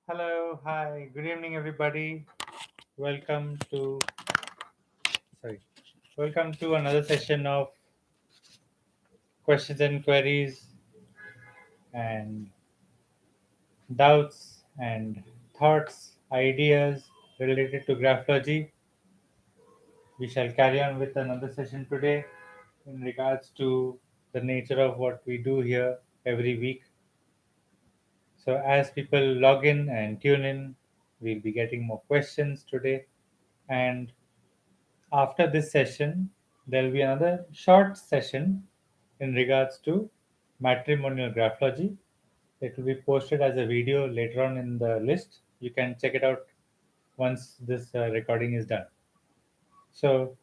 Hello, hi, good evening, everybody. Welcome to sorry, welcome to another session of questions and queries and doubts and thoughts, ideas related to graphology. We shall carry on with another session today in regards to the nature of what we do here every week. So, as people log in and tune in, we'll be getting more questions today. And after this session, there will be another short session in regards to matrimonial graphology. It will be posted as a video later on in the list. You can check it out once this recording is done. So,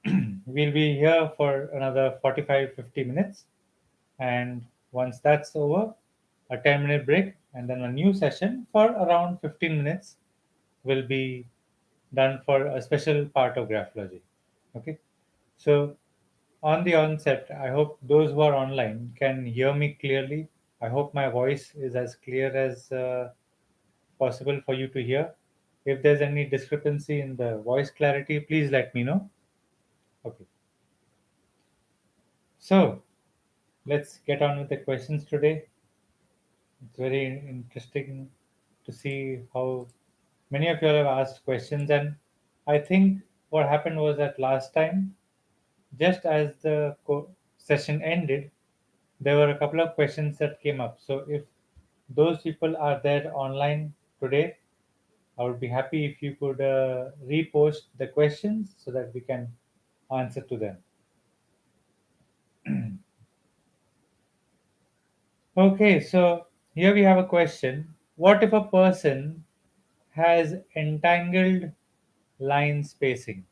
we'll be here for another 45-50 minutes. And once that's over, a 10-minute break, and then a new session for around 15 minutes will be done for a special part of graphology. Okay. So, on the onset, I hope those who are online can hear me clearly. I hope my voice is as clear as possible for you to hear. If there's any discrepancy in the voice clarity, please let me know. Okay. So, let's get on with the questions today. It's very interesting to see how many of you all have asked questions, and I think what happened was that last time, just as the session ended, there were a couple of questions that came up. So if those people are there online today, I would be happy if you could repost the questions so that we can answer to them. Okay, so here we have a question. What if a person has entangled line spacing,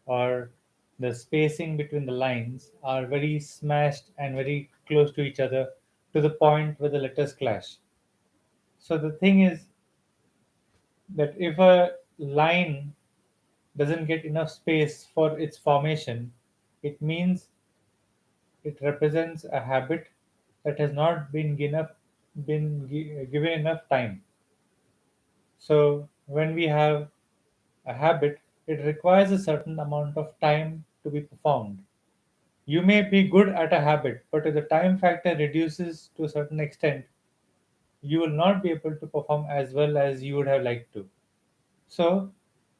or the spacing between the lines are very smashed and very close to each other to the point where the letters clash? So the thing is that if a line doesn't get enough space for its formation, it means it represents a habit that has not been given enough time. So when we have a habit, it requires a certain amount of time to be performed. You may be good at a habit, but if the time factor reduces to a certain extent, you will not be able to perform as well as you would have liked to. So,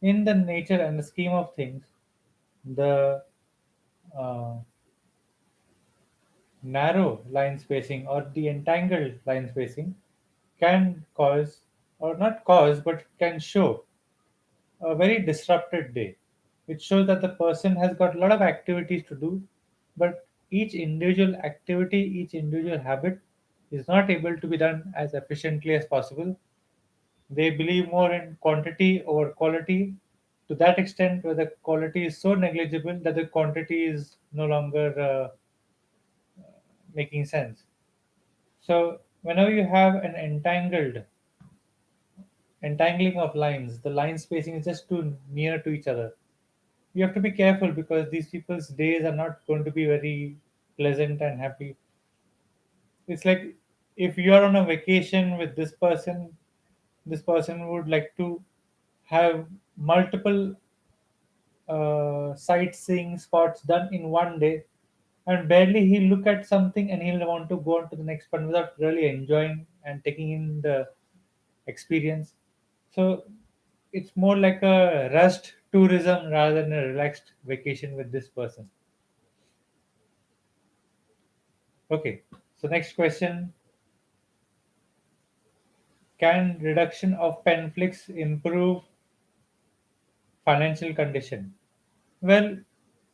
in the nature and the scheme of things, the uh, narrow line spacing or the entangled line spacing can cause, or not cause, but can show a very disrupted day. It shows that the person has got a lot of activities to do, but each individual activity, each individual habit is not able to be done as efficiently as possible. They believe more in quantity over quality, to that extent where the quality is so negligible that the quantity is no longer making sense. So whenever you have an entangling of lines, the line spacing is just too near to each other. You have to be careful because these people's days are not going to be very pleasant and happy. It's like if you are on a vacation with this person would like to have multiple sightseeing spots done in one day, and barely he'll look at something and he'll want to go on to the next one without really enjoying and taking in the experience. So it's more like a rushed tourism rather than a relaxed vacation with this person. Okay, so next question. Can reduction of pen flicks improve financial condition? Well,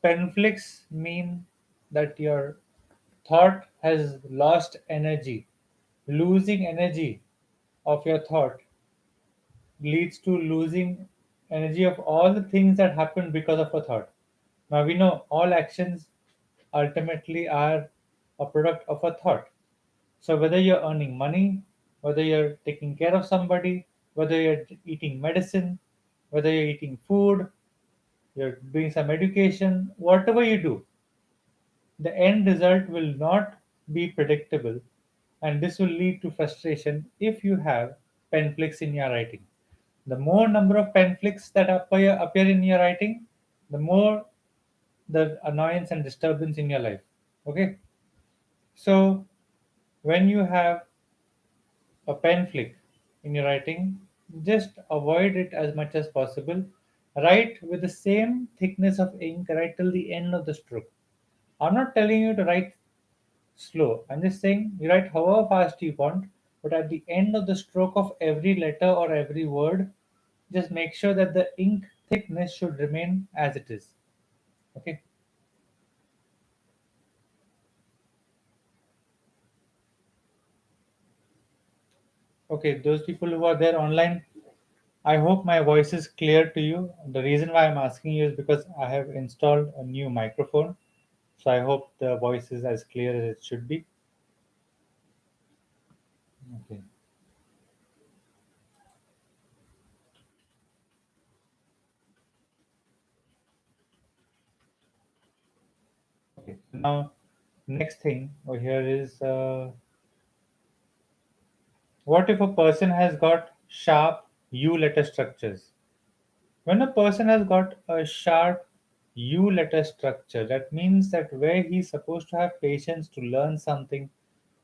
pen flicks mean that your thought has lost energy. Losing energy of your thought leads to losing energy of all the things that happen because of a thought. Now we know all actions ultimately are a product of a thought. So whether you're earning money, whether you're taking care of somebody, whether you're eating medicine, whether you're eating food, you're doing some education, whatever you do, the end result will not be predictable, and this will lead to frustration if you have pen flicks in your writing. The more number of pen flicks that appear in your writing, the more the annoyance and disturbance in your life. Okay, so when you have a pen flick in your writing, just avoid it as much as possible. Write with the same thickness of ink right till the end of the stroke. I'm not telling you to write slow. I'm just saying you write however fast you want, but at the end of the stroke of every letter or every word, just make sure that the ink thickness should remain as it is. Okay. Okay, those people who are there online, I hope my voice is clear to you. The reason why I'm asking you is because I have installed a new microphone. So I hope the voice is as clear as it should be. Okay. Okay. So now, next thing over here is what if a person has got sharp U letter structures? When a person has got a sharp U letter structure, that means that where he's supposed to have patience to learn something,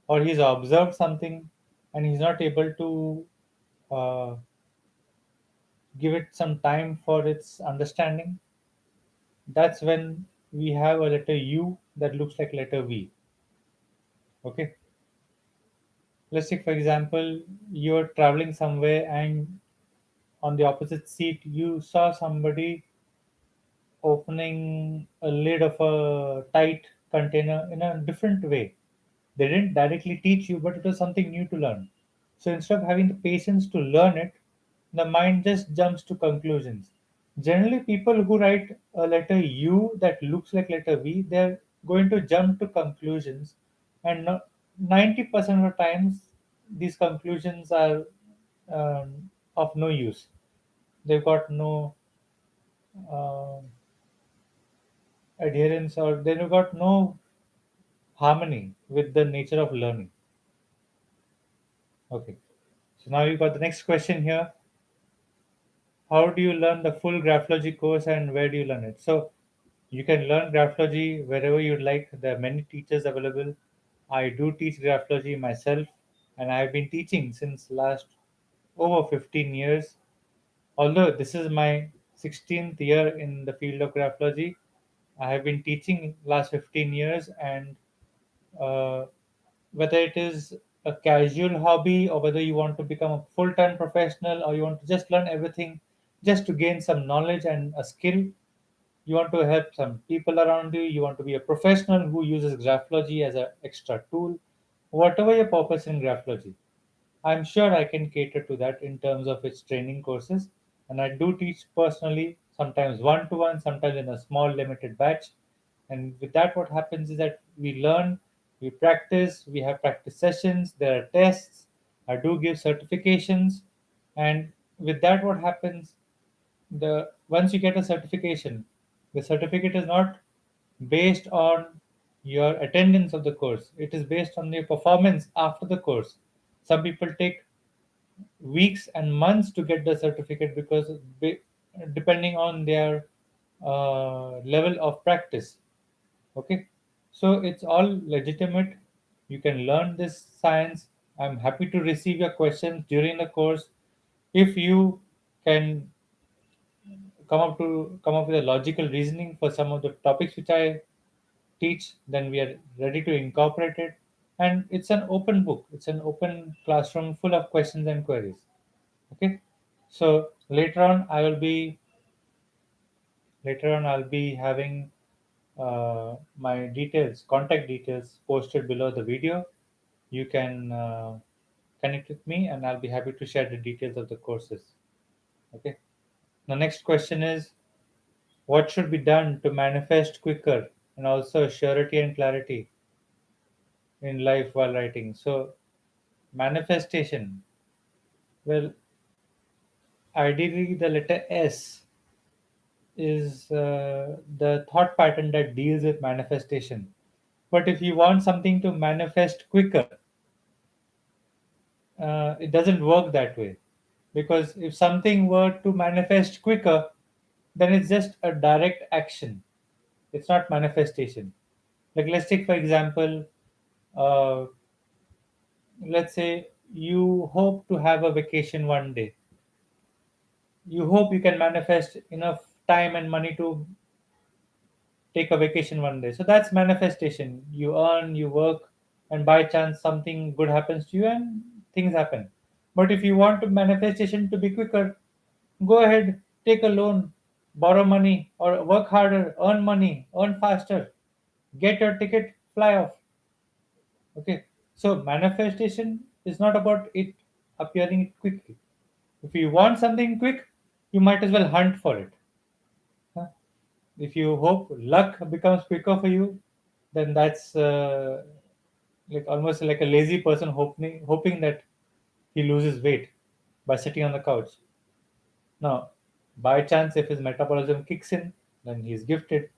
or he's observed something and he's not able to uh, give it some time for its understanding, that's when we have a letter U that looks like letter V. Okay, let's take for example, you're traveling somewhere and on the opposite seat you saw somebody opening a lid of a tight container in a different way. They didn't directly teach you, but it was something new to learn. So instead of having the patience to learn it, the mind just jumps to conclusions. Generally, people who write a letter U that looks like letter V, they're going to jump to conclusions, and 90% of the times, these conclusions are of no use. They've got no uh, adherence, or they've got no harmony with the nature of learning. Okay, so now you got the next question here. How do you learn the full graphology course and where do you learn it? So you can learn graphology wherever you'd like. There are many teachers available. I do teach graphology myself, and I've been teaching since last over 15 years. Although this is my 16th year in the field of graphology, I have been teaching last 15 years, and uh, whether it is a casual hobby or whether you want to become a full-time professional or you want to just learn everything just to gain some knowledge and a skill, you want to help some people around you, you want to be a professional who uses graphology as an extra tool, whatever your purpose in graphology, I'm sure I can cater to that in terms of its training courses. And I do teach personally, sometimes one to one, sometimes in a small limited batch. And with that, what happens is that we learn, we practice, we have practice sessions, there are tests, I do give certifications. And with that, what happens? The once you get a certification, the certificate is not based on your attendance of the course. It is based on your performance after the course. Some people take weeks and months to get the certificate because depending on their level of practice. Okay, so it's all legitimate. You can learn this science. I'm happy to receive your questions during the course. If you can come up with a logical reasoning for some of the topics which I teach, then we are ready to incorporate it. And it's an open book. It's an open classroom full of questions and queries. Okay. So later on I'll be having my details, contact details posted below the video. You can connect with me, and I'll be happy to share the details of the courses. Okay. The next question is, what should be done to manifest quicker and also surety and clarity in life while writing? So, manifestation. Well, ideally, the letter S is the thought pattern that deals with manifestation. But if you want something to manifest quicker, it doesn't work that way, because if something were to manifest quicker, then it's just a direct action. It's not manifestation. Like, let's take for example, uh, let's say you hope to have a vacation one day. You hope you can manifest enough time and money to take a vacation one day. So that's manifestation. You earn, you work, and by chance something good happens to you and things happen. But if you want to manifestation to be quicker, go ahead, take a loan, borrow money, or work harder, earn money, earn faster, get your ticket, fly off. Okay. So manifestation is not about it appearing quickly. If you want something quick, you might as well hunt for it. Huh? If you hope luck becomes quicker for you, then that's like almost like a lazy person hoping that he loses weight by sitting on the couch. Now, by chance, if his metabolism kicks in, then he's gifted.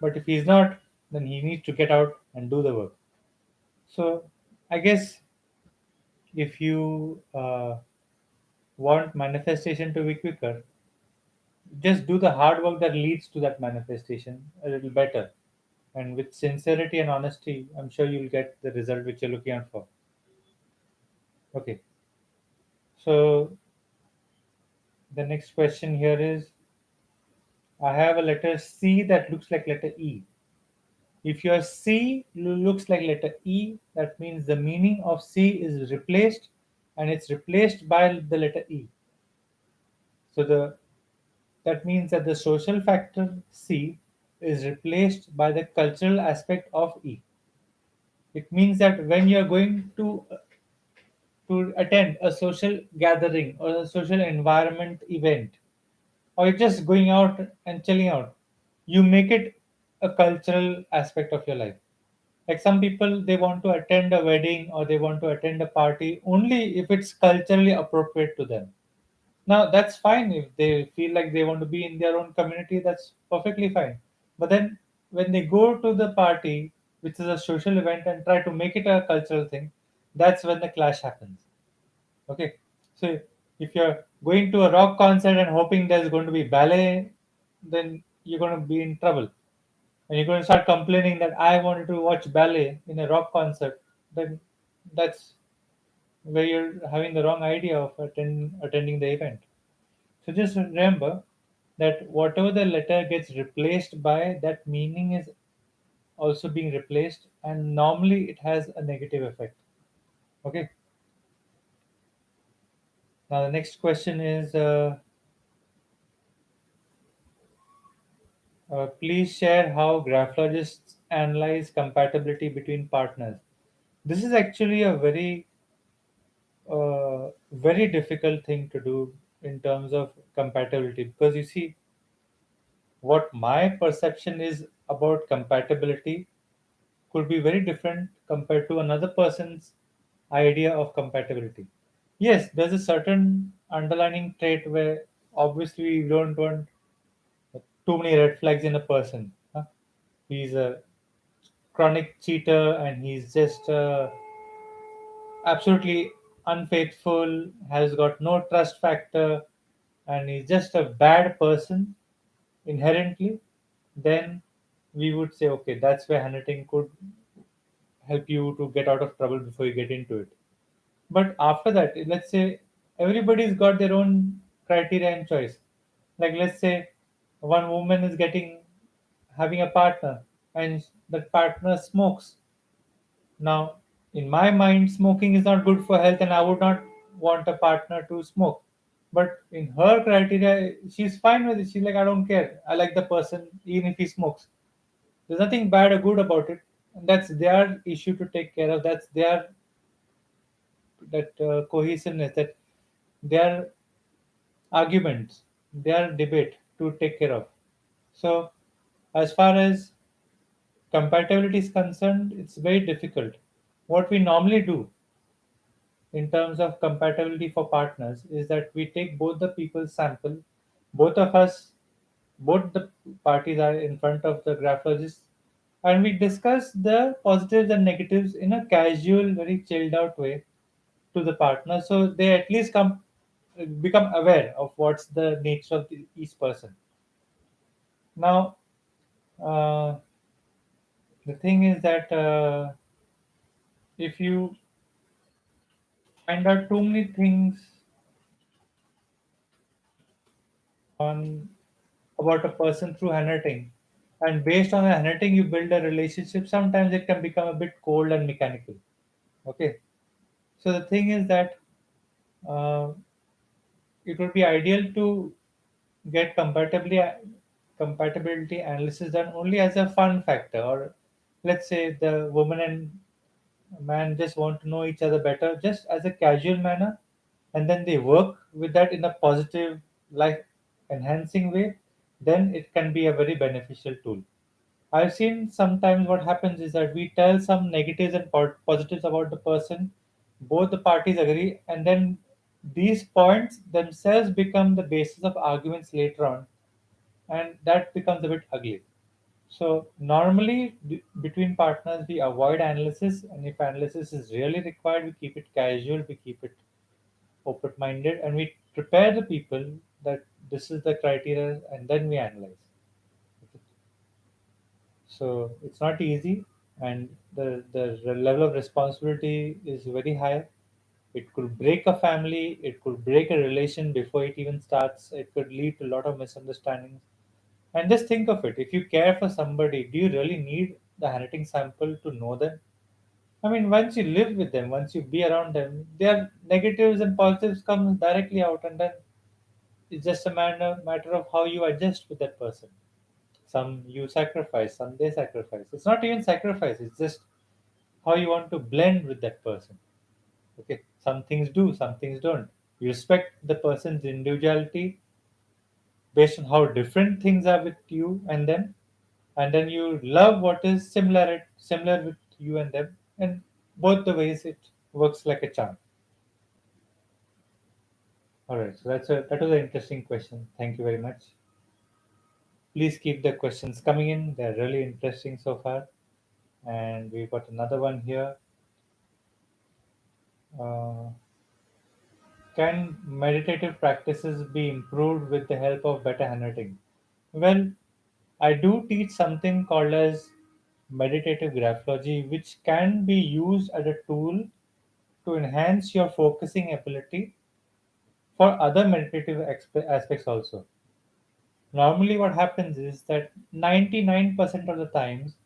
But if he's not, then he needs to get out and do the work. So, I guess if you want manifestation to be quicker, just do the hard work that leads to that manifestation a little better. And with sincerity and honesty, I'm sure you'll get the result which you're looking out for. Okay. So, the next question here is, I have a letter C that looks like letter E. If your C looks like letter E, that means the meaning of C is replaced, and it's replaced by the letter E. So that means that the social factor C is replaced by the cultural aspect of E. It means that when you're going to attend a social gathering or a social environment event, or you're just going out and chilling out, you make it a cultural aspect of your life. Like some people, they want to attend a wedding or they want to attend a party only if it's culturally appropriate to them. Now, that's fine if they feel like they want to be in their own community, that's perfectly fine. But then when they go to the party, which is a social event, and try to make it a cultural thing, that's when the clash happens. Okay. So if you're going to a rock concert and hoping there's going to be ballet, then you're going to be in trouble. And you're going to start complaining that I wanted to watch ballet in a rock concert, then that's where you're having the wrong idea of attending the event. So just remember that whatever the letter gets replaced by, that meaning is also being replaced, and normally it has a negative effect. Okay. Now the next question is, please share how graphologists analyze compatibility between partners. This is actually a very difficult thing to do in terms of compatibility, because you see, what my perception is about compatibility could be very different compared to another person's idea of compatibility. Yes, there's a certain underlining trait where obviously we don't want too many red flags in a person. Huh? He's a chronic cheater and he's just absolutely unfaithful, has got no trust factor, and he's just a bad person inherently, then we would say, okay, that's where handwriting could help you to get out of trouble before you get into it. But after that, let's say everybody's got their own criteria and choice. Like, let's say one woman is having a partner, and that partner smokes. Now, in my mind, smoking is not good for health, and I would not want a partner to smoke. But in her criteria, she's fine with it. She's like, I don't care. I like the person, even if he smokes. There's nothing bad or good about it. And that's their issue to take care of. That's their that cohesiveness, that their arguments, their debate to take care of. So, as far as compatibility is concerned, it's very difficult. What we normally do in terms of compatibility for partners is that we take both the people's sample, both of us, both the parties are in front of the graphologist, and we discuss the positives and negatives in a casual, very chilled out way. to the partner, so they at least become aware of what's the nature of each person. Now, uh, the thing is that if you find out too many things on about a person through handwriting, and based on the handwriting you build a relationship, sometimes it can become a bit cold and mechanical. Okay, so the thing is that uh, it would be ideal to get compatibility analysis done only as a fun factor, or let's say the woman and man just want to know each other better just as a casual manner, and then they work with that in a positive, life enhancing way, then it can be a very beneficial tool. I've seen sometimes what happens is that we tell some negatives and positives about the person, both the parties agree, and then these points themselves become the basis of arguments later on, and that becomes a bit ugly. So normally between partners we avoid analysis, and if analysis is really required, we keep it casual, we keep it open-minded, and we prepare the people that this is the criteria, and then we analyze. So it's not easy, and the level of responsibility is very high. It could break a family, it could break a relation before it even starts, it could lead to a lot of misunderstandings. And just think of it, if you care for somebody, do you really need the handwriting sample to know them? I mean, once you live with them, once you be around them, their negatives and positives come directly out, and then it's just a matter of how you adjust with that person. Some you sacrifice, some they sacrifice. It's not even sacrifice, it's just how you want to blend with that person. Okay, some things do, some things don't. You respect the person's individuality based on how different things are with you and them, and then you love what is similar with you and them, and both the ways it works like a charm. All right, so that was an interesting question. Thank you very much. Please keep the questions coming in, they're really interesting so far. And we've got another one here. uh, can meditative practices be improved with the help of better handwriting? Well, I do teach something called as meditative graphology, which can be used as a tool to enhance your focusing ability for other meditative aspects also. Normally, what happens is that 99% of the times,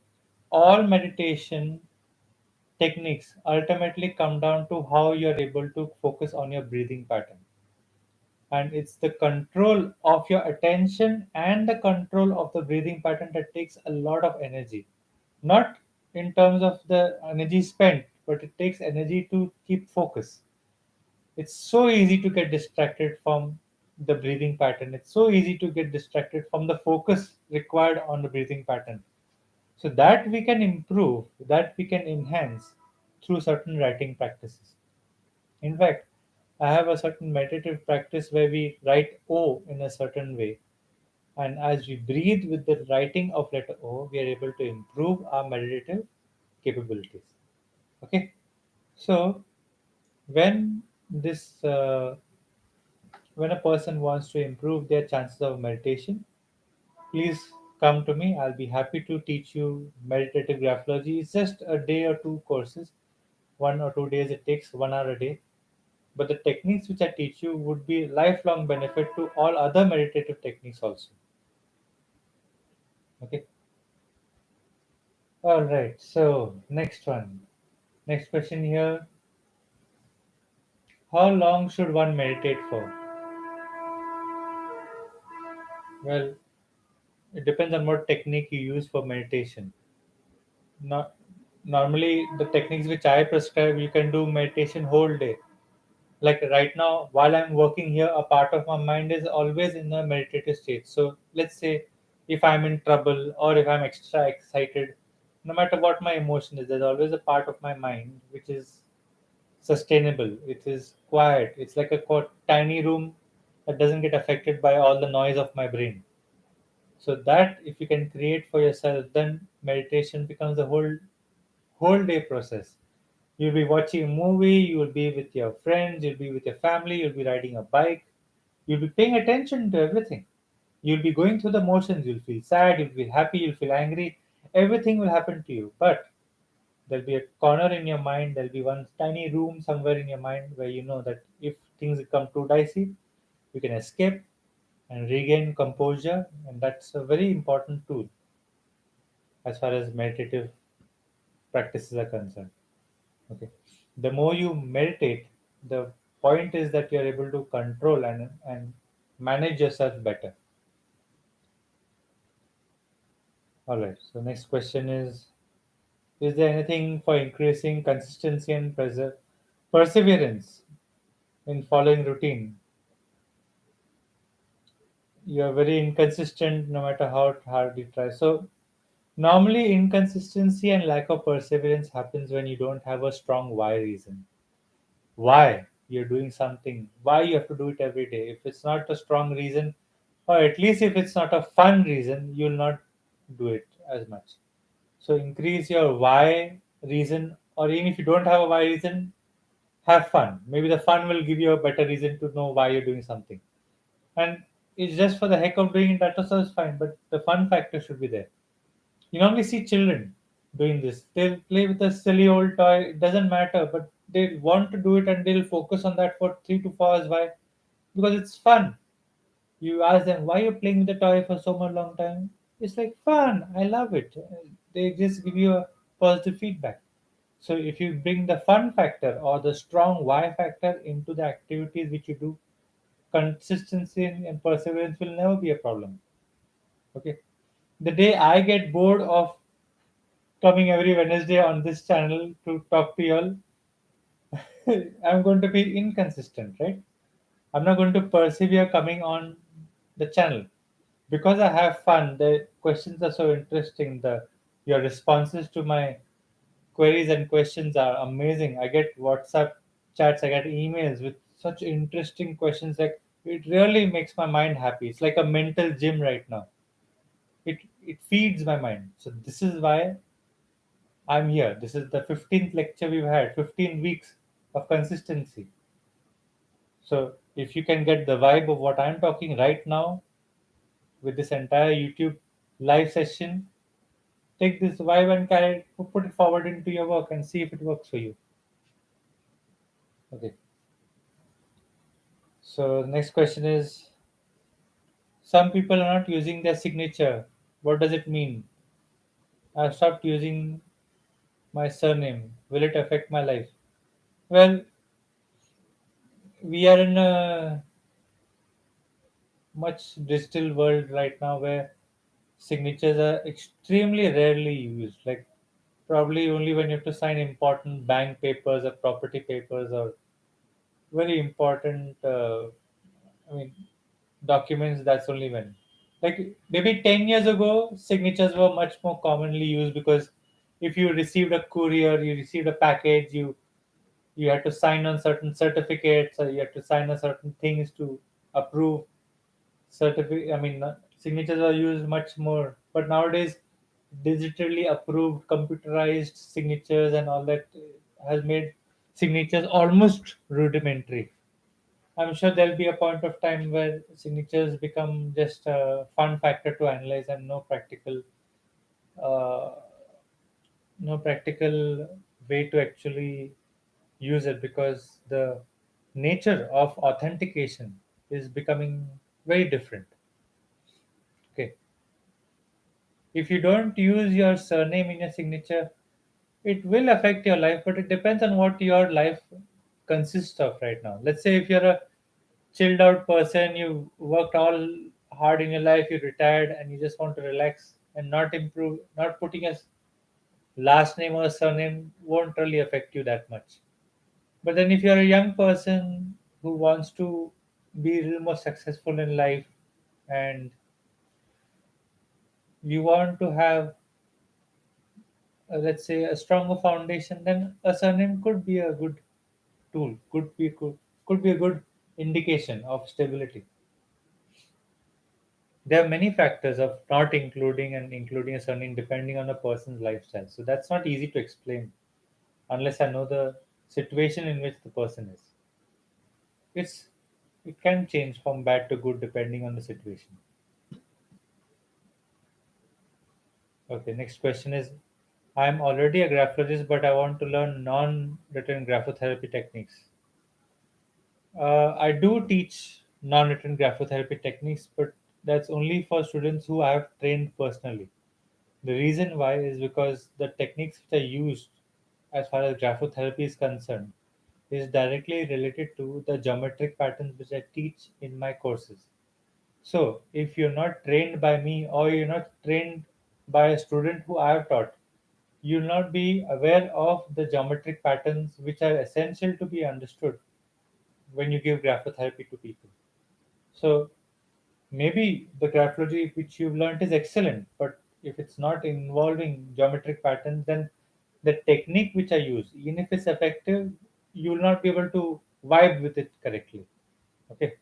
all meditation techniques ultimately come down to how you're able to focus on your breathing pattern. And it's the control of your attention and the control of the breathing pattern that takes a lot of energy. Not in terms of the energy spent, but it takes energy to keep focus. It's so easy to get distracted from the breathing pattern. It's so easy to get distracted from the focus required on the breathing pattern. So that we can improve, that we can enhance through certain writing practices. In fact, I have a certain meditative practice where we write O in a certain way. And as we breathe with the writing of letter O, we are able to improve our meditative capabilities. Okay. So when this when a person wants to improve their chances of meditation, please come to me. I'll be happy to teach you meditative graphology. It's just a day or two courses, 1 or 2 days. It takes 1 hour a day, but the techniques which I teach you would be lifelong benefit to all other meditative techniques also. Okay. All right. So next question here: how long should one meditate for? Well, it depends on what technique you use for meditation. Not normally the techniques which I prescribe, you can do meditation whole day. Like right now, while I'm working here, a part of my mind is always in a meditative state. So let's say if I'm in trouble or if I'm extra excited, no matter what my emotion is, there's always a part of my mind which is sustainable. It is quiet. It's like a tiny room that doesn't get affected by all the noise of my brain. So that if you can create for yourself, then meditation becomes a whole day process. You'll be watching a movie, you will be with your friends, you'll be with your family, you'll be riding a bike, you'll be paying attention to everything. You'll be going through the motions, you'll feel sad, you'll feel happy, you'll feel angry. Everything will happen to you. But there'll be a corner in your mind, there'll be one tiny room somewhere in your mind where you know that if things become too dicey, you can escape and regain composure. And that's a very important tool as far as meditative practices are concerned. Okay. The more you meditate, the point is that you're able to control and manage yourself better. All right. So next question is there anything for increasing consistency and perseverance in following routine? You are very inconsistent no matter how hard you try. So normally inconsistency and lack of perseverance happens when you don't have a strong why reason. Why you're doing something, why you have to do it every day. If it's not a strong reason, or at least if it's not a fun reason, you'll not do it as much. So increase your why reason, or even if you don't have a why reason, have fun. Maybe the fun will give you a better reason to know why you're doing something. And it's just for the heck of doing it, that also is fine, but the fun factor should be there. You normally see children doing this. They'll play with a silly old toy, it doesn't matter, but they want to do it and they'll focus on that for 3 to 4 hours. Why? Because it's fun. You ask them, why you're playing with the toy for so much long time? It's like fun. I love it. They just give you a positive feedback. So if you bring the fun factor or the strong why factor into the activities which you do, consistency and perseverance will never be a problem. Okay. The day I get bored of coming every Wednesday on this channel to talk to you all, I'm going to be inconsistent, right? I'm not going to persevere coming on the channel because I have fun. The questions are so interesting. The your responses to my queries and questions are amazing. I get WhatsApp chats, I get emails with such interesting questions. Like it really makes my mind happy. It's like a mental gym right now. It feeds my mind. So this is why I'm here. This is the 15th lecture we've had, 15 weeks of consistency. So if you can get the vibe of what I'm talking right now with this entire YouTube live session, take this vibe and carry it, put it forward into your work and see if it works for you. Okay. So the next question is some people are not using their signature. What does it mean? I've stopped using my surname. Will it affect my life? Well, we are in a much digital world right now where signatures are extremely rarely used. Like probably only when you have to sign important bank papers or property papers or very important, I mean, documents. That's only when. Like maybe 10 years ago, signatures were much more commonly used because if you received a courier, you received a package, you had to sign on certain certificates or you had to sign on certain things to approve certificate. I mean, signatures are used much more, but nowadays, digitally approved, computerized signatures and all that has made signatures almost rudimentary. I'm sure there'll be a point of time where signatures become just a fun factor to analyze and uh, no practical way to actually use it because the nature of authentication is becoming very different. Okay, if you don't use your surname in your signature, it will affect your life, but it depends on what your life consists of right now. Let's say if you're a chilled out person, you worked all hard in your life, you retired, and you just want to relax and not improve, not putting a last name or a surname won't really affect you that much. But then if you're a young person who wants to be a little more successful in life and you want to have let's say a stronger foundation, then a surname could be a good tool, could be a good indication of stability. There are many factors of not including and including a surname depending on a person's lifestyle. So that's not easy to explain. unless I know the situation in which the person is. It's it can change from bad to good depending on the situation. Okay, next question is, I'm already a graphologist, but I want to learn non-written graphotherapy techniques. I do teach non-written graphotherapy techniques, but that's only for students who I have trained personally. The reason why is because the techniques which are used as far as graphotherapy is concerned is directly related to the geometric patterns which I teach in my courses. So, if you're not trained by me or you're not trained by a student who I have taught, you'll not be aware of the geometric patterns which are essential to be understood when you give graphotherapy to people. So, maybe the graphology which you've learned is excellent, but if it's not involving geometric patterns, then the technique which I use, even if it's effective, you will not be able to vibe with it correctly. Okay,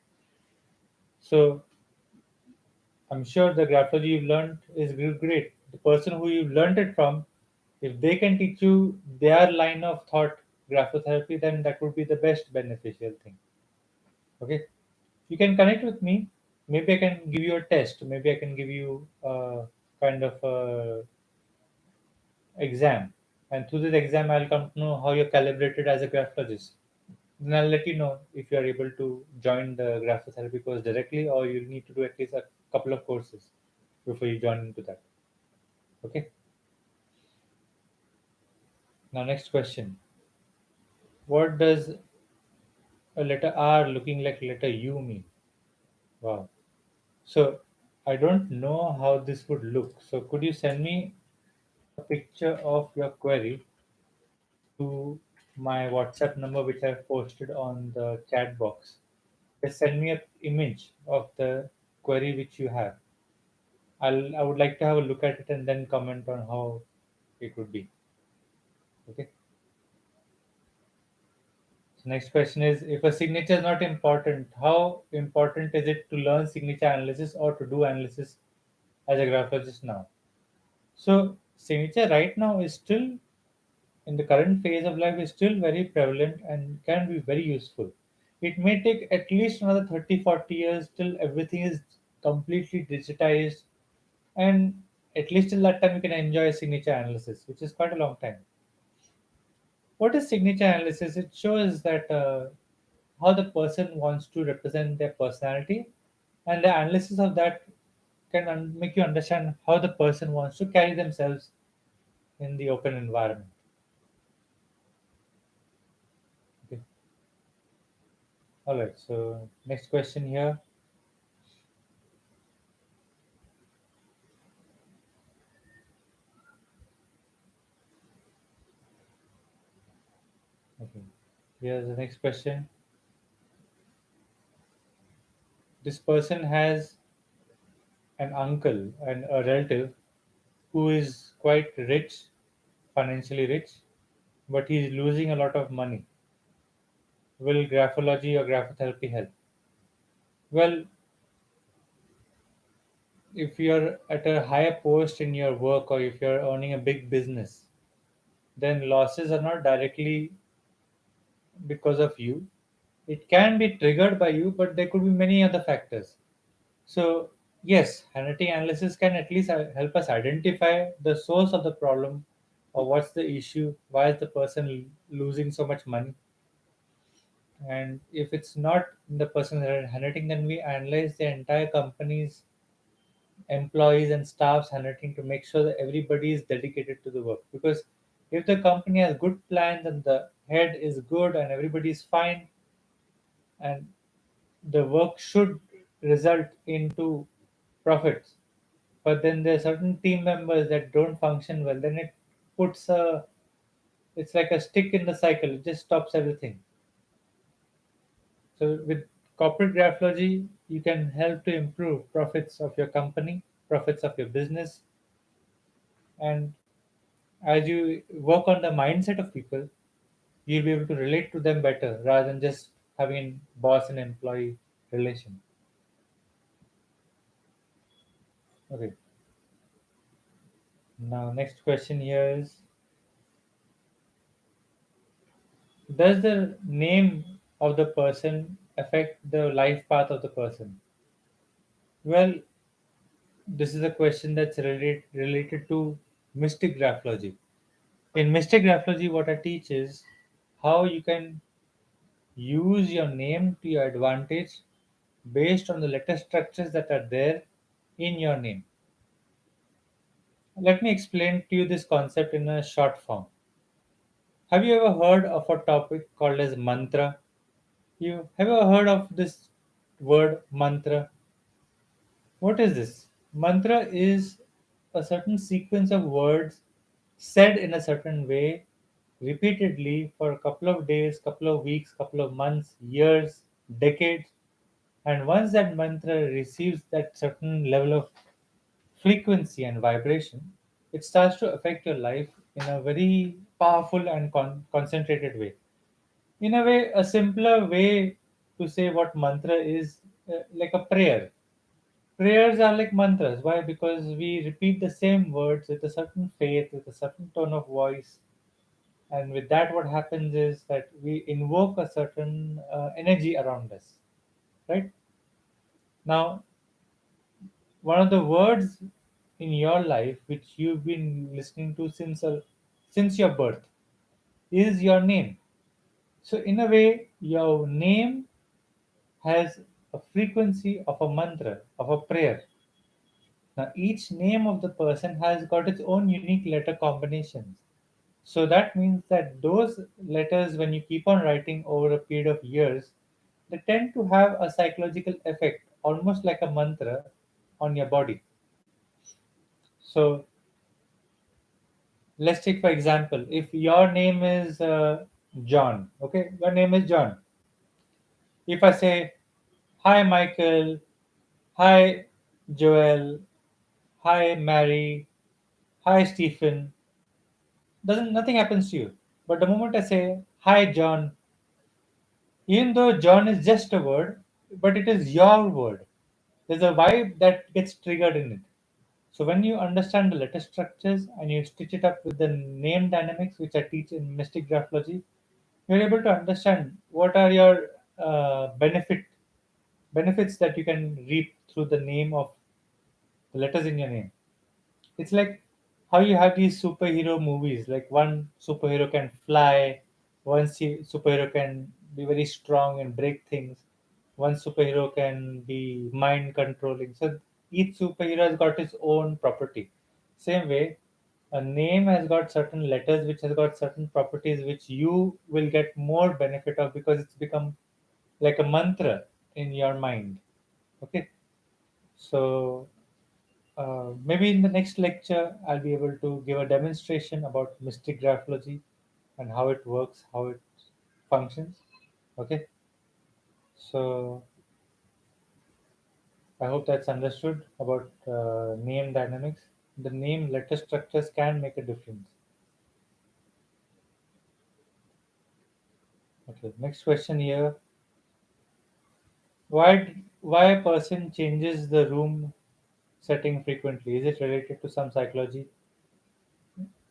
so I'm sure the graphology you've learned is great. The person who you've learned it from, if they can teach you their line of thought, graphotherapy, then that would be the best beneficial thing. Okay, you can connect with me. Maybe I can give you a test. Maybe I can give you a kind of a exam, and through this exam, I'll come to know how you're calibrated as a graphologist. Then I'll let you know if you're able to join the graphotherapy course directly, or you'll need to do at least a couple of courses before you join into that. Okay. Now, next question: what does a letter R looking like letter U mean? Wow. So I don't know how this would look. So could you send me a picture of your query to my WhatsApp number, which I've posted on the chat box? Just send me an image of the query which you have. I would like to have a look at it and then comment on how it would be. Okay. So next question is, if a signature is not important, how important is it to learn signature analysis or to do analysis as a graphologist now? So signature right now is still in the current phase of life is still very prevalent and can be very useful. It may take at least another 30, 40 years till everything is completely digitized, and at least till that time you can enjoy signature analysis, which is quite a long time. What is signature analysis? It shows that how the person wants to represent their personality, and the analysis of that can make you understand how the person wants to carry themselves in the open environment. Okay. All right. So next question here. Okay. Here's the next question. This person has an uncle and a relative who is quite rich, financially rich, but he's losing a lot of money. Will graphology or graphotherapy help? Well, if you're at a higher post in your work or if you're owning a big business, then losses are not directly because of you. It can be triggered by you, but there could be many other factors. So, yes, handwriting analysis can at least help us identify the source of the problem or what's the issue, why is the person losing so much money. And if it's not the person handwriting, then we analyze the entire company's employees and staff's handwriting to make sure that everybody is dedicated to the work. Because if the company has good plans and the head is good and everybody is fine, and the work should result into profits, but then there are certain team members that don't function well, then it puts a it's like a stick in the cycle. It just stops everything. So with corporate graphology, you can help to improve profits of your company, profits of your business, and as you work on the mindset of people, you'll be able to relate to them better rather than just having boss and employee relation. Okay. Now next question here is, Does the name of the person affect the life path of the person? Well, this is a question that's related to mystic graphology. In mystic graphology, what I teach is how you can use your name to your advantage based on the letter structures that are there in your name. Let me explain to you this concept in a short form. Have you ever heard of a topic called as mantra? You have you ever heard of this word mantra? What is this? Mantra is a certain sequence of words said in a certain way repeatedly for a couple of days, couple of weeks, couple of months, years, decades. And once that mantra receives that certain level of frequency and vibration, it starts to affect your life in a very powerful and concentrated way. In a way, a simpler way to say what mantra is, like a prayer. Prayers are like mantras. Why? Because we repeat the same words with a certain faith, with a certain tone of voice, and with that, what happens is that we invoke a certain energy around us. Right now, one of the words in your life which you've been listening to since your birth is your name. So, in a way, your name has a frequency of a mantra, of a prayer. Now, each name of the person has got its own unique letter combinations. So that means that those letters, when you keep on writing over a period of years, they tend to have a psychological effect, almost like a mantra, on your body. So let's take, for example, if your name is John, okay, your name is John. If I say, hi, Michael, hi, Joel, hi, Mary, hi, Stephen, doesn't nothing happens to you. But the moment I say, hi, John, even though John is just a word, but it is your word. There's a vibe that gets triggered in it. So when you understand the letter structures and you stitch it up with the name dynamics, which I teach in mystic graphology, you're able to understand what are your benefits that you can reap through the name of the letters in your name. It's like how you have these superhero movies. Like one superhero can fly, superhero can be very strong and break things. One superhero can be mind controlling. So each superhero has got its own property. Same way, a name has got certain letters which has got certain properties which you will get more benefit of because it's become like a mantra in your mind. Okay, so maybe in the next lecture, I'll be able to give a demonstration about mystic graphology and how it works, how it functions. Okay, so I hope that's understood about name dynamics. The name letter structures can make a difference. Okay, next question here. Why a person changes the room setting frequently? Is it related to some psychology?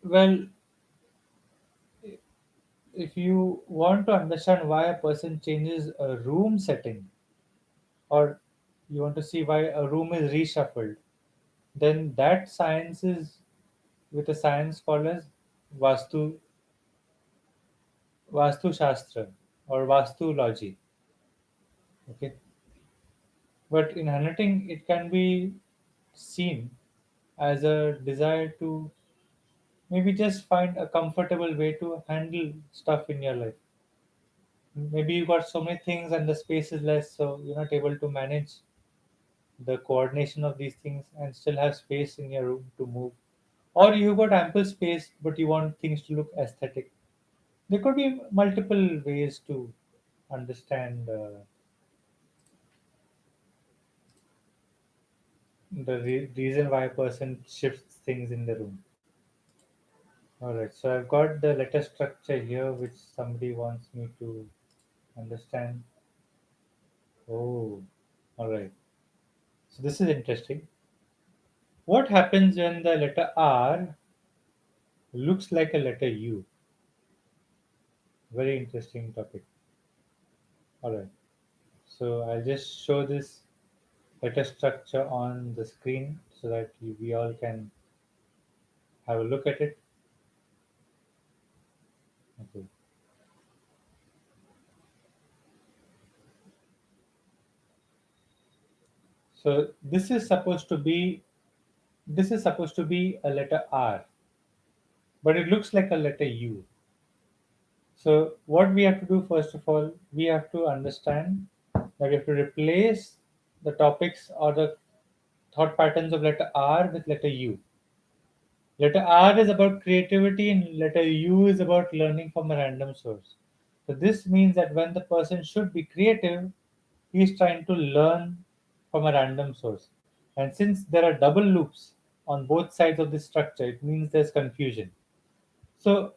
Well, if you want to understand why a person changes a room setting, or you want to see why a room is reshuffled, then that science is with a science called as Vastu Vastu Shastra or Vastology. Okay, but in hunting, it can be seen as a desire to maybe just find a comfortable way to handle stuff in your life. Maybe you got so many things and the space is less, so you're not able to manage the coordination of these things and still have space in your room to move. Or you got ample space but you want things to look aesthetic. There could be multiple ways to understand the reason why a person shifts things in the room. All right, so I've got the letter structure here which somebody wants me to understand. Oh, all right. So this is interesting. What happens when the letter R looks like a letter U? Very interesting topic. All right. So I'll just show this letter structure on the screen so that we all can have a look at it. Okay. So this is supposed to be a letter R, but it looks like a letter U. So what we have to do first of all, we have to understand that we have to replace the topics or the thought patterns of letter R with letter U. Letter R is about creativity and letter U is about learning from a random source. So this means that when the person should be creative, he is trying to learn from a random source. And since there are double loops on both sides of this structure, it means there's confusion. So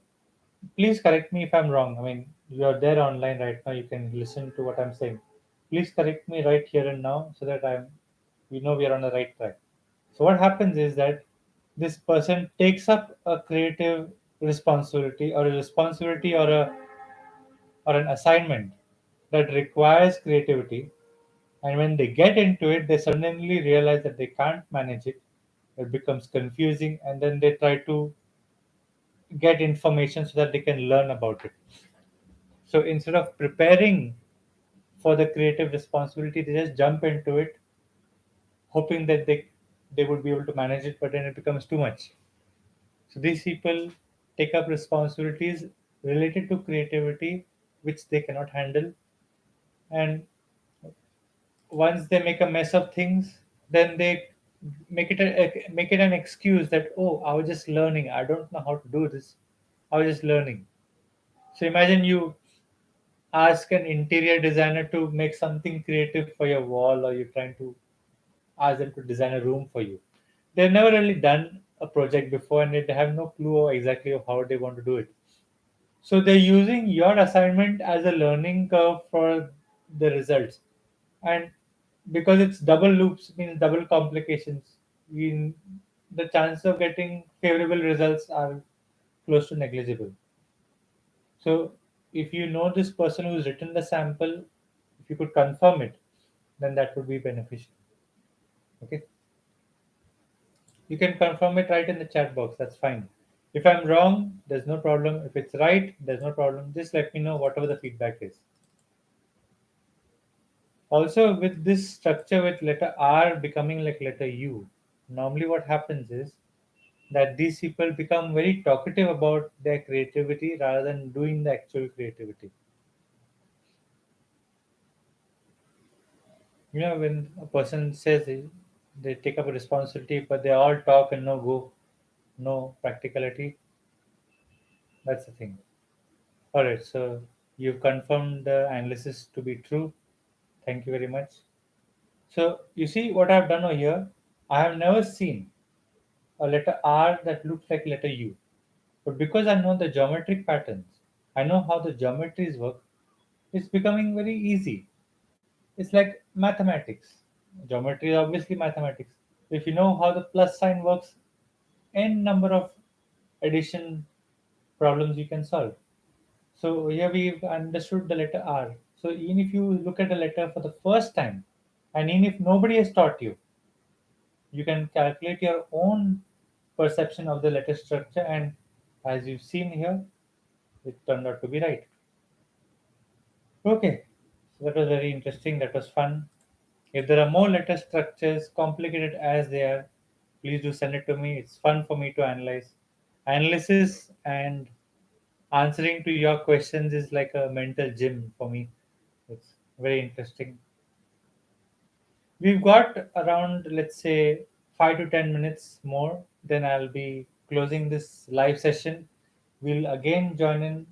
please correct me if I'm wrong. I mean, you're there online right now, you can listen to what I'm saying. Please correct me right here and now so that we know we are on the right track. So what happens is that this person takes up a creative responsibility or a responsibility or an assignment that requires creativity, and when they get into it they suddenly realize that they can't manage it. It becomes confusing and then they try to get information so that they can learn about it. So instead of preparing for the creative responsibility, they just jump into it hoping that they would be able to manage it, but then it becomes too much. So these people take up responsibilities related to creativity which they cannot handle, and once they make a mess of things, then they make it an excuse that, oh, I was just learning. I don't know how to do this. I was just learning. So imagine you ask an interior designer to make something creative for your wall, or you're trying to ask them to design a room for you. They've never really done a project before, and they have no clue exactly of how they want to do it. So they're using your assignment as a learning curve for the results. And because it's double loops means double complications, we, the chance of getting favorable results are close to negligible. So if you know this person who's written the sample, if you could confirm it, then that would be beneficial. Okay. You can confirm it right in the chat box. That's fine. If I'm wrong, there's no problem. If it's right, there's no problem. Just let me know whatever the feedback is. Also, with this structure with letter R becoming like letter U, normally what happens is that these people become very talkative about their creativity rather than doing the actual creativity. You know, when a person says they take up a responsibility, but they all talk and no go, no practicality, that's the thing. All right, so you've confirmed the analysis to be true. Thank you very much. So you see what I've done over here. I have never seen a letter R that looks like letter U. But because I know the geometric patterns, I know how the geometries work, it's becoming very easy. It's like mathematics. Geometry is obviously mathematics. If you know how the plus sign works, n number of addition problems you can solve. So here we've understood the letter R. So even if you look at a letter for the first time, and even if nobody has taught you, you can calculate your own perception of the letter structure, and as you've seen here, it turned out to be right. Okay, so that was very interesting. That was fun. If there are more letter structures, complicated as they are, please do send it to me. It's fun for me to analyze. Analysis and answering to your questions is like a mental gym for me. It's very interesting. We've got around, let's say, 5 to 10 minutes more. Then I'll be closing this live session. We'll again join in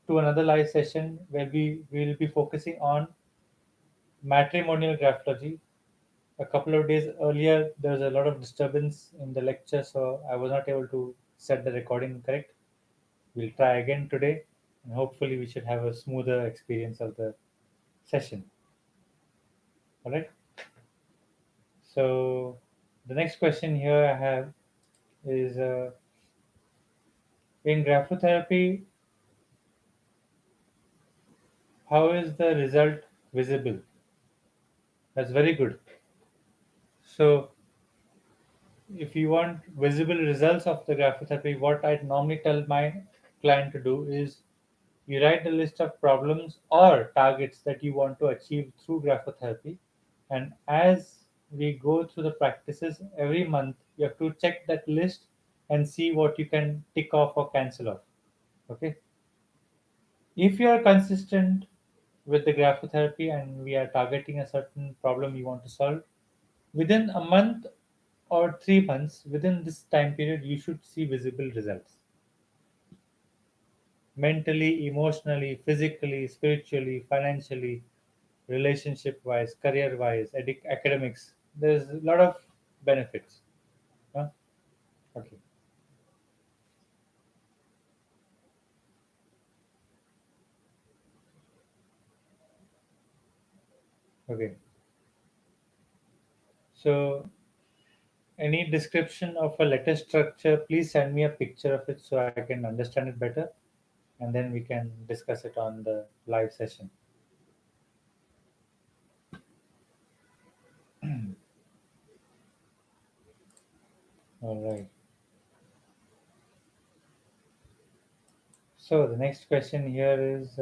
to another live session where we will be focusing on matrimonial graphology. A couple of days earlier, there was a lot of disturbance in the lecture, so I was not able to set the recording correct. We'll try again today, and hopefully, we should have a smoother experience of the session. All right. So, the next question here I have is in graphotherapy, How is the result visible? That's very good. So, if you want visible results of the graphotherapy, what I normally tell my client to do is you write a list of problems or targets that you want to achieve through graphotherapy. And as we go through the practices every month, you have to check that list and see what you can tick off or cancel off. Okay. If you are consistent with the graphotherapy and we are targeting a certain problem you want to solve, within a month or 3 months, within this time period, you should see visible results. Mentally, emotionally, physically, spiritually, financially, relationship wise, career wise, academics. There's a lot of benefits. Huh? Okay. Okay. So, any description of a letter structure, please send me a picture of it so I can understand it better and then we can discuss it on the live session. All right. So, the next question here is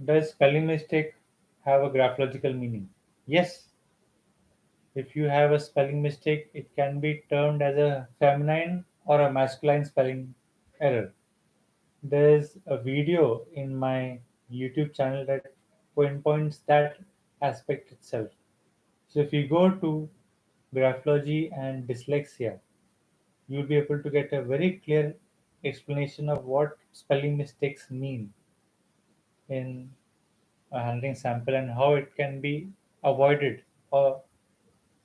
does spelling mistake have a graphological meaning? Yes. If you have a spelling mistake, it can be termed as a feminine or a masculine spelling error. There's a video in my YouTube channel that pinpoints that aspect itself. So if you go to graphology and dyslexia, you'll be able to get a very clear explanation of what spelling mistakes mean in a handwriting sample and how it can be avoided or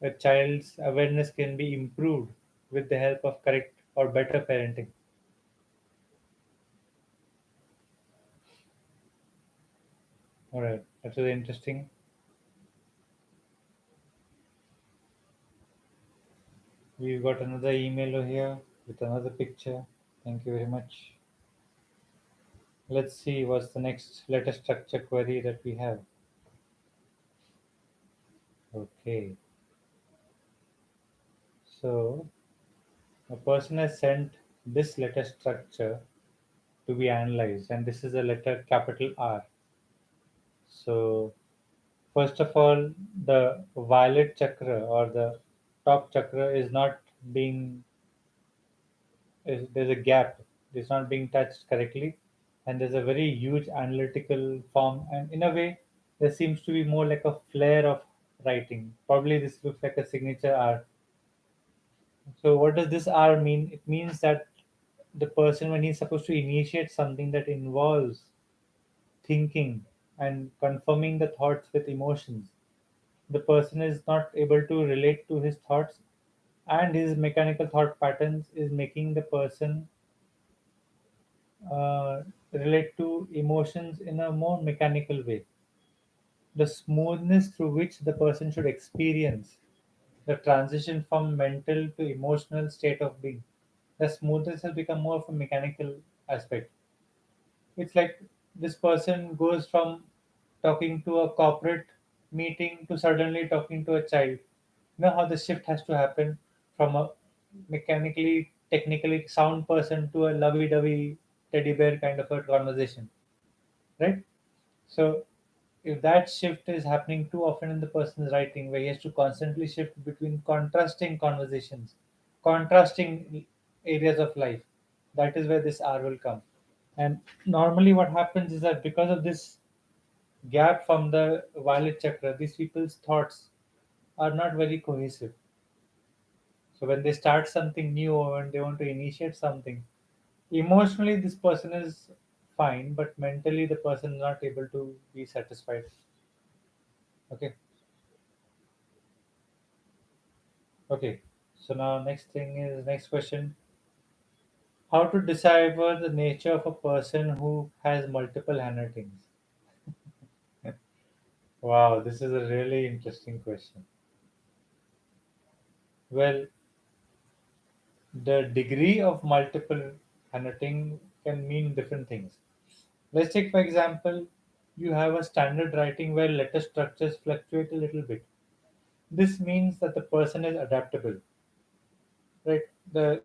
a child's awareness can be improved with the help of correct or better parenting. All right, that was interesting. We've got another email over here with another picture. Thank you very much. Let's see what's the next letter structure query that we have. Okay, so a person has sent this letter structure to be analyzed, and this is a letter capital R. So, first of all, the violet chakra or the top chakra is not being there's a gap. It's not being touched correctly, and there's a very huge analytical form. And in a way, there seems to be more like a flare of writing. Probably this looks like a signature R. So, what does this R mean? It means that the person, when he's supposed to initiate something that involves thinking and confirming the thoughts with emotions, the person is not able to relate to his thoughts, and his mechanical thought patterns is making the person uh, relate to emotions in a more mechanical way. The smoothness through which the person should experience the transition from mental to emotional state of being, the smoothness has become more of a mechanical aspect. It's like this person goes from talking to a corporate meeting to suddenly talking to a child. You know how the shift has to happen from a mechanically, technically sound person to a lovey dovey teddy bear kind of a conversation, right? So, if that shift is happening too often in the person's writing, where he has to constantly shift between contrasting conversations, contrasting areas of life, that is where this R will come. And normally, what happens is that because of this gap from the violet chakra, these people's thoughts are not very cohesive. So, when they start something new or when they want to initiate something, emotionally, this person is fine, but mentally, the person is not able to be satisfied. Okay. Okay. So, now next question. How to decipher the nature of a person who has multiple handwritings? Wow, this is a really interesting question. Well, the degree of multiple handwriting can mean different things. Let's take, for example, you have a standard writing where letter structures fluctuate a little bit. This means that the person is adaptable, right? The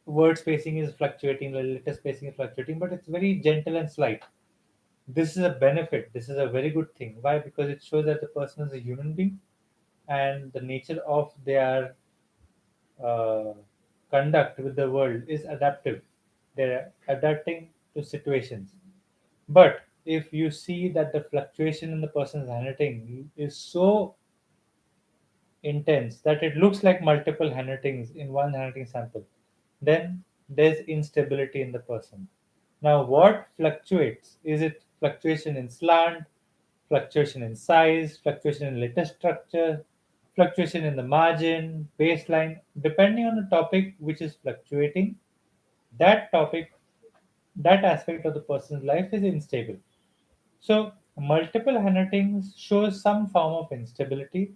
word spacing is fluctuating, the letter spacing is fluctuating, but it's very gentle and slight. This is a benefit. This is a very good thing. Why? Because it shows that the person is a human being and the nature of their uh, conduct with the world is adaptive. They're adapting to situations. But if you see that the fluctuation in the person's handwriting is so intense that it looks like multiple handwritings in one handwriting sample, then there's instability in the person. Now, what fluctuates? Is it fluctuation in slant, fluctuation in size, fluctuation in letter structure, fluctuation in the margin, baseline? Depending on the topic which is fluctuating, that topic, that aspect of the person's life is unstable. So, multiple handwritings shows some form of instability.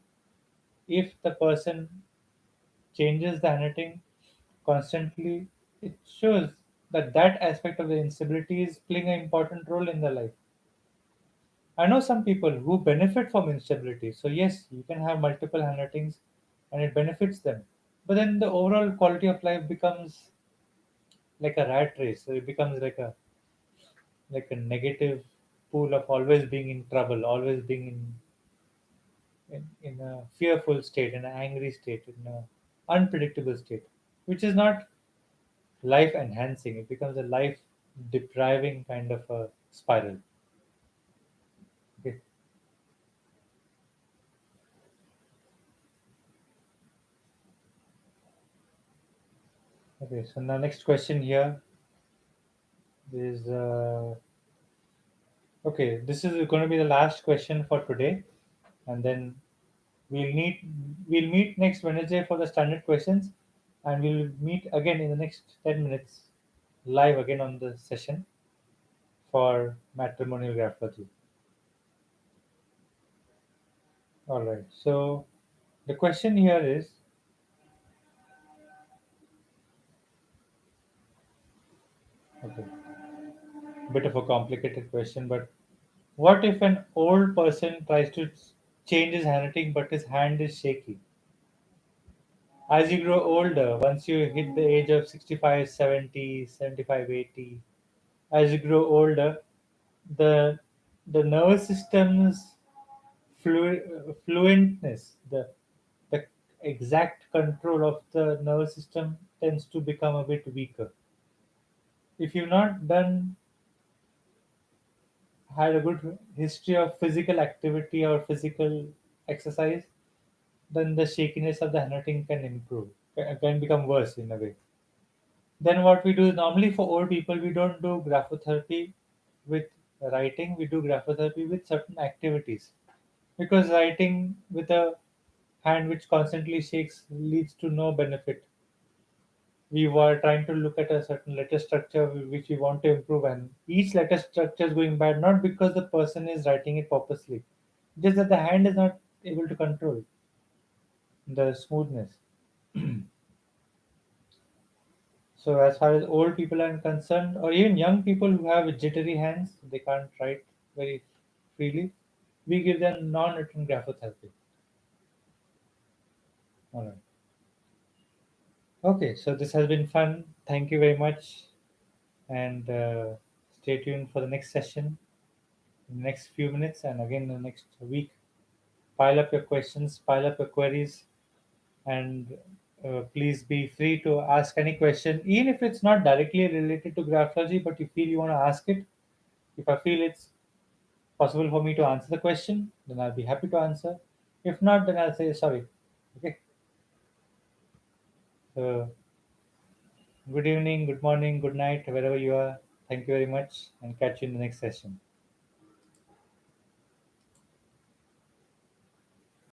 If the person changes the handwriting constantly, it shows that that aspect of the instability is playing an important role in their life. I know some people who benefit from instability. So yes, you can have multiple handwritings and it benefits them. But then the overall quality of life becomes like a rat race. So it becomes like a negative pool of always being in trouble, always being in a fearful state, in an angry state, in an unpredictable state, which is not life enhancing. It becomes a life depriving kind of a spiral. Okay. Okay. So now next question here is okay. This is going to be the last question for today, and then we'll meet we'll meet next Wednesday for the standard questions, and we'll meet again in the next 10 minutes live again on the session for matrimonial graphology. All right. So the question here is okay, bit of a complicated question, but what if an old person tries to change his handwriting but his hand is shaky? As you grow older, once you hit the age of 65, 70, 75, 80, as you grow older, the the nervous system's fluentness, the exact control of the nervous system tends to become a bit weaker. If you've not done had a good history of physical activity or physical exercise, then the shakiness of the handwriting can improve, can become worse in a way. Then what we do is normally for old people, we don't do graphotherapy with writing, we do graphotherapy with certain activities. Because writing with a hand which constantly shakes leads to no benefit. We were trying to look at a certain letter structure which we want to improve, and each letter structure is going bad not because the person is writing it purposely, just that the hand is not able to control the smoothness. So as far as old people are concerned, or even young people who have jittery hands, they can't write very freely, we give them non-written graphotherapy. All right. Okay, so this has been fun. Thank you very much, and stay tuned for the next session in the next few minutes, and again in the next week. Pile up your questions, pile up your queries, and please be free to ask any question, even if it's not directly related to graphology, but you feel you want to ask it. If I feel it's possible for me to answer the question, then I'll be happy to answer. If not, then I'll say sorry. Okay. So, good evening, good morning, good night, wherever you are. Thank you very much, and catch you in the next session.